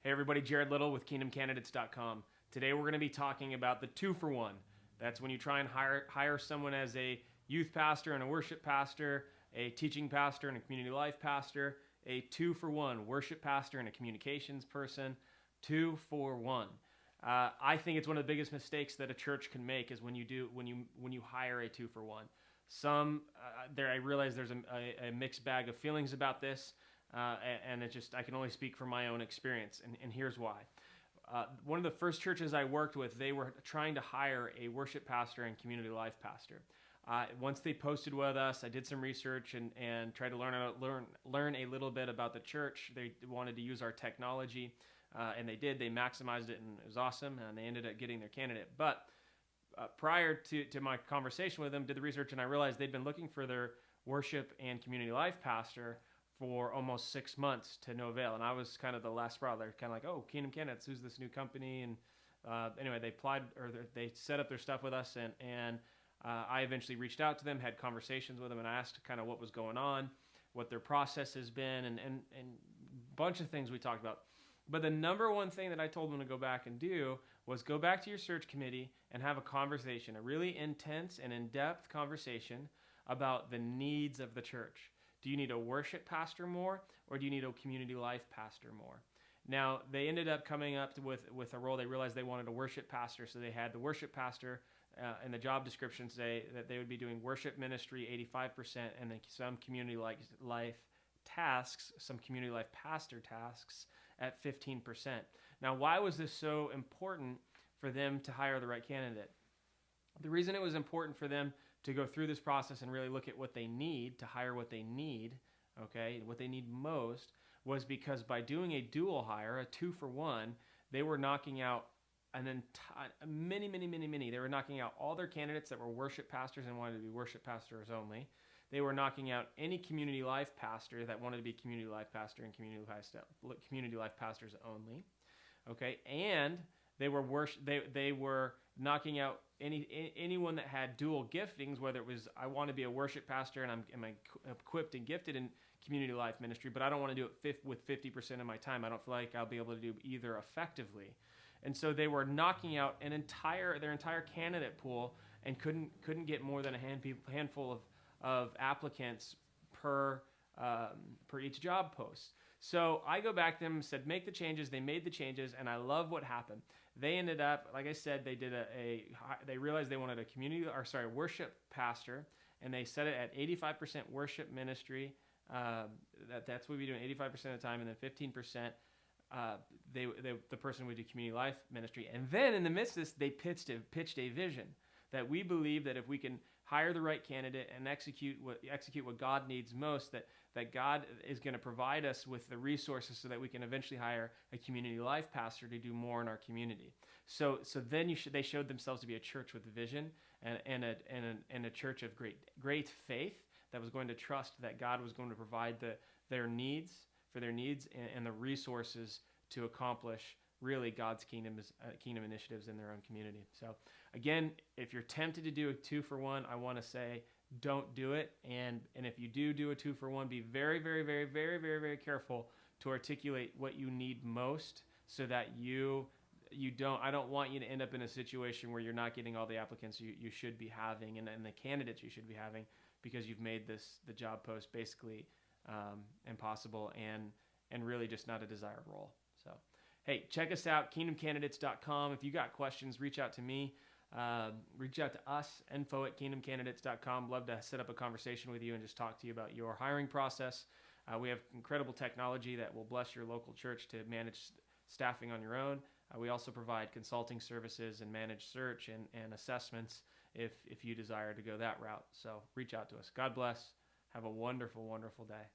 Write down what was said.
Hey everybody, Jared Little with KingdomCandidates.com. Today we're going to be talking about the 2-for-1. That's when you try and hire someone as a youth pastor and a worship pastor, a teaching pastor and a community life pastor, a 2-for-1 worship pastor and a communications person. 2-for-1. I think it's one of the biggest mistakes that a church can make is when you hire a 2-for-1. I realize there's a mixed bag of feelings about this. And I can only speak from my own experience, and here's why. One of the first churches I worked with, they were trying to hire a worship pastor and community life pastor. Once they posted with us, I did some research and tried to learn a little bit about the church. They wanted to use our technology, and they did. They maximized it, and it was awesome, and they ended up getting their candidate. But prior to my conversation with them, did the research, and I realized they'd been looking for their worship and community life pastor for almost 6 months to no avail. And I was kind of the last straw. They're kind of like, oh, Kingdom Candidates, who's this new company? And anyway, they set up their stuff with us, and I eventually reached out to them, had conversations with them, and I asked kind of what was going on, what their process has been, and a bunch of things we talked about. But the number one thing that I told them to go back and do was go back to your search committee and have a conversation, a really intense and in-depth conversation about the needs of the church. Do you need a worship pastor more, or do you need a community life pastor more? Now, they ended up coming up with a role. They realized they wanted a worship pastor, so they had the worship pastor in the job description say that they would be doing worship ministry 85%, and then some community life tasks, some community life pastor tasks at 15%. Now, why was this so important for them to hire the right candidate? The reason it was important for them to go through this process and really look at what they need, to hire what they need, okay, what they need most, was because by doing a dual hire, a 2-for-1, they were knocking out many. They were knocking out all their candidates that were worship pastors and wanted to be worship pastors only. They were knocking out any community life pastor that wanted to be community life pastor and community life pastors only, okay, and they were knocking out anyone that had dual giftings, whether it was I want to be a worship pastor and I'm equipped and gifted in community life ministry, but I don't want to do it with 50% of my time. I don't feel like I'll be able to do either effectively. And so they were knocking out their entire candidate pool and couldn't get more than a handful of applicants per each job post. So I go back to them, said, make the changes. They made the changes, and I love what happened. They ended up, like I said, they realized they wanted a worship pastor, and they set it at 85% worship ministry. That's what we do 85% of the time, and then 15%. The person would do community life ministry, and then in the midst of this, they pitched a vision that we believe that if we can hire the right candidate and execute what God needs most, that God is going to provide us with the resources so that we can eventually hire a community life pastor to do more in our community. So then they showed themselves to be a church with a vision and a church of great faith that was going to trust that God was going to provide their needs and the resources to accomplish really God's kingdom initiatives in their own community. So again, if you're tempted to do a 2-for-1, I want to say don't do it. And if you do a 2-for-1, be very, very, very, very, very, very careful to articulate what you need most so that I don't want you to end up in a situation where you're not getting all the applicants you should be having and the candidates you should be having because you've made the job post basically impossible and really just not a desired role. So hey, check us out, KingdomCandidates.com. If you got questions, reach out to me. Reach out to us, info@KingdomCandidates.com. Love to set up a conversation with you and just talk to you about your hiring process. We have incredible technology that will bless your local church to manage staffing on your own. We also provide consulting services and managed search and assessments if you desire to go that route. So reach out to us. God bless. Have a wonderful, wonderful day.